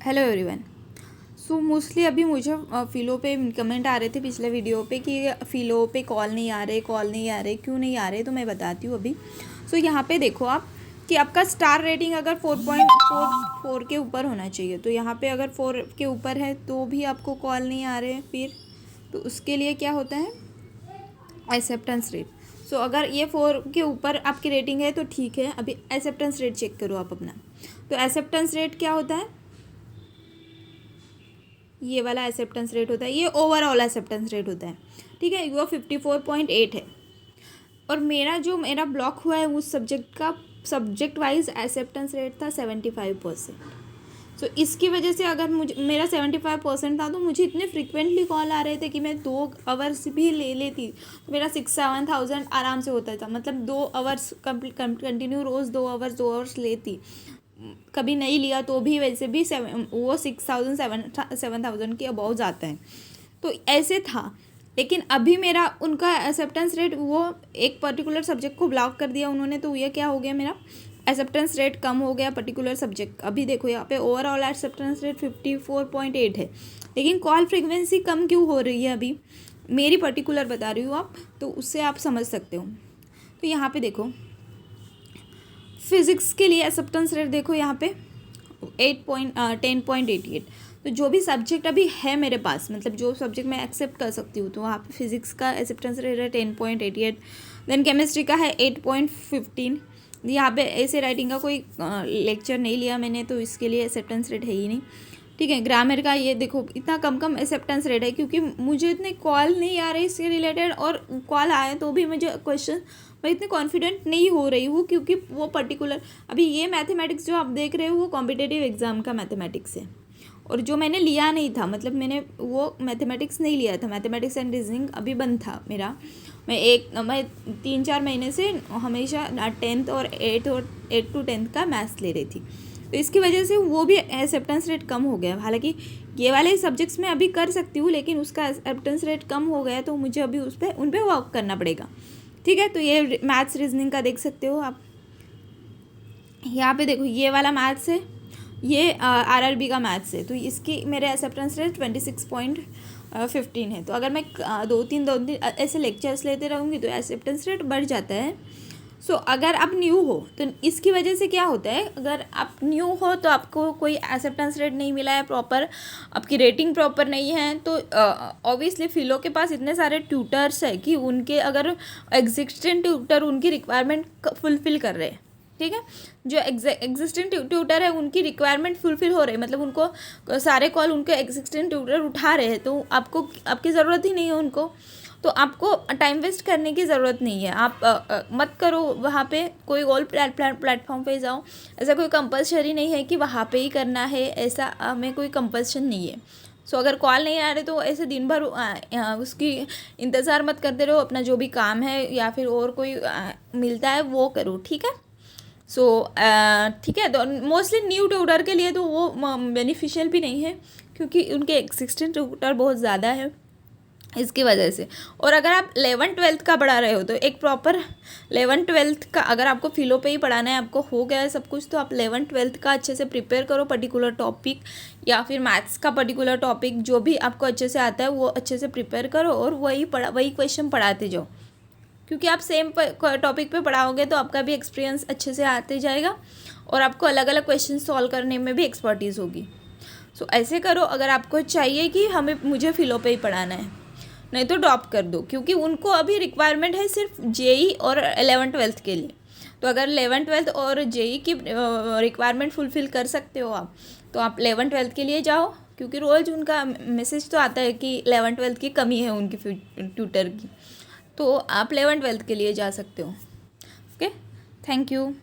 Hello everyone. So mostly अभी मुझे फ़िलो पे कमेंट आ रहे थे पिछले वीडियो पे कि फ़िलो पे कॉल नहीं आ रहे क्यों नहीं आ रहे, तो मैं बताती हूँ अभी। सो यहाँ पे देखो आप कि आपका स्टार रेटिंग अगर 4.44 के ऊपर होना चाहिए, तो यहाँ पे अगर 4 के ऊपर है तो भी आपको कॉल नहीं आ रहे, फिर तो उसके लिए क्या होता है, एक्सेप्टेंस रेट। सो अगर ये 4 के ऊपर आपकी रेटिंग है तो ठीक है। अभी एक्सेप्टेंस रेट चेक करो आप अपना। तो एक्सेप्टेंस रेट क्या होता है, ये वाला एक्सेप्टेंस रेट होता है, ये ओवरऑल एक्सेप्टेंस रेट होता है, ठीक है। वो 54.8 है। और मेरा ब्लॉक हुआ है उस सब्जेक्ट वाइज एक्सेप्टेंस रेट था 75%। सो इसकी वजह से अगर मुझे मेरा 75% था तो मुझे इतने फ्रिक्वेंटली कॉल आ रहे थे कि मैं 2 आवर्स भी ले लेती तो मेरा 6-7 thousand आराम से होता था। मतलब 2 आवर्स कंटिन्यू रोज़ 2 आवर्स लेती, कभी नहीं लिया तो भी वैसे भी वो 7,000 के अबाउ जाता है। तो ऐसे था। लेकिन अभी मेरा उनका एक्सेप्टेंस रेट, वो एक पर्टिकुलर सब्जेक्ट को ब्लॉक कर दिया उन्होंने, तो ये क्या हो गया, मेरा एक्सेप्टेंस रेट कम हो गया पर्टिकुलर सब्जेक्ट। अभी देखो यहाँ पे ओवरऑल एक्सेप्टेंस रेट 54.8 है, लेकिन कॉल फ्रीक्वेंसी कम क्यों हो रही है अभी, मेरी पर्टिकुलर बता रही हूँ आप, तो उससे आप समझ सकते हो। तो यहाँ पे देखो फिज़िक्स के लिए एक्सेप्टेंस रेट देखो यहाँ पे 10.88। तो जो भी सब्जेक्ट अभी है मेरे पास, मतलब जो सब्जेक्ट मैं एक्सेप्ट कर सकती हूँ, तो वहाँ पे फिज़िक्स का एक्सेप्टेंस रेट है 10.88। देन केमिस्ट्री का है 8.15। यहाँ पे ऐसे राइटिंग का कोई लेक्चर नहीं लिया मैंने, तो इसके लिए एक्सेप्टेंस रेट है ही नहीं, ठीक है। ग्रामर का ये देखो इतना कम एक्सेप्टेंस रेट है, क्योंकि मुझे इतने कॉल नहीं आ रहे इससे रिलेटेड, और कॉल आए तो भी मुझे क्वेश्चन मैं इतने कॉन्फिडेंट नहीं हो रही हूँ, क्योंकि वो पर्टिकुलर अभी ये मैथमेटिक्स जो आप देख रहे हो वो कॉम्पिटिटिव एग्ज़ाम का मैथमेटिक्स है, और जो मैंने लिया नहीं था, मतलब मैंने वो मैथमेटिक्स नहीं लिया था, मैथमेटिक्स एंड रीजनिंग अभी बंद था मेरा। मैं 3-4 महीने से हमेशा 10th और 8 to 10th का मैथ्स ले रही थी, तो इसकी वजह से वो भी एक्सेप्टेंस रेट कम हो गया। हालांकि ये वाले सब्जेक्ट्स में अभी कर सकती हूँ, लेकिन उसका एक्सेप्टेंस रेट कम हो गया, तो मुझे अभी उन पर वर्क करना पड़ेगा, ठीक है। तो ये मैथ्स रीजनिंग का देख सकते हो आप। यहाँ पे देखो ये वाला मैथ्स है, ये आरआरबी का मैथ्स है, तो इसकी मेरे एक्सेप्टेंस रेट 26.15 है। तो अगर मैं 2-3 ऐसे लेक्चर्स लेते रहूँगी तो एक्सेप्टेंस रेट बढ़ जाता है। सो अगर आप न्यू हो तो इसकी वजह से क्या होता है, अगर आप न्यू हो तो आपको कोई एक्सेप्टेंस रेट नहीं मिला है प्रॉपर, आपकी रेटिंग प्रॉपर नहीं है, तो ऑब्वियसली फ़िलो के पास इतने सारे ट्यूटर्स है कि उनके अगर एग्जिस्टिंग ट्यूटर उनकी रिक्वायरमेंट फुलफ़िल कर रहे हैं, ठीक है। जो एग्जिस्टिंग ट्यूटर है उनकी रिक्वायरमेंट फुलफ़िल हो रही है, मतलब उनको सारे कॉल उनके एग्जिस्टिंग ट्यूटर उठा रहे हैं, तो आपकी ज़रूरत ही नहीं है उनको, तो आपको टाइम वेस्ट करने की ज़रूरत नहीं है। आप मत करो वहाँ पे, कोई और प्लेटफॉर्म पे जाओ। ऐसा कोई कंपल्सरी नहीं है कि वहाँ पे ही करना है, ऐसा हमें कोई कंपल्शन नहीं है। सो अगर कॉल नहीं आ रहे तो ऐसे दिन भर उसकी इंतज़ार मत करते रहो, अपना जो भी काम है या फिर और कोई मिलता है वो करो, ठीक है। सो ठीक है। तो मोस्टली न्यू ट्यूटर के लिए तो वो बेनिफिशियल भी नहीं है, क्योंकि उनके एक्सिस्टिंग ट्यूटर बहुत ज़्यादा है इसकी वजह से। और अगर आप 11th-12th का पढ़ा रहे हो तो एक प्रॉपर 11th-12th का, अगर आपको फ़िलो पे ही पढ़ाना है, आपको हो गया है सब कुछ, तो आप 11th-12th का अच्छे से प्रिपेयर करो, पर्टिकुलर टॉपिक या फिर मैथ्स का पर्टिकुलर टॉपिक जो भी आपको अच्छे से आता है वो अच्छे से प्रिपेयर करो, और वही क्वेश्चन पढ़ाते जाओ, क्योंकि आप सेम टॉपिक पे पढ़ाओगे तो आपका भी एक्सपीरियंस अच्छे से आते जाएगा, और आपको अलग अलग क्वेश्चन सॉल्व करने में भी एक्सपर्टीज़ होगी। सो ऐसे करो, अगर आपको चाहिए कि मुझे फ़िलो पे ही पढ़ाना है, नहीं तो ड्रॉप कर दो, क्योंकि उनको अभी रिक्वायरमेंट है सिर्फ जेई और 11th-12th के लिए। तो अगर 11th-12th और जेई की रिक्वायरमेंट फुलफ़िल कर सकते हो आप, तो आप 11th-12th के लिए जाओ, क्योंकि रोज़ उनका मैसेज तो आता है कि 11th-12th की कमी है उनकी ट्यूटर की, तो आप 11th-12th के लिए जा सकते हो। Okay, thank you.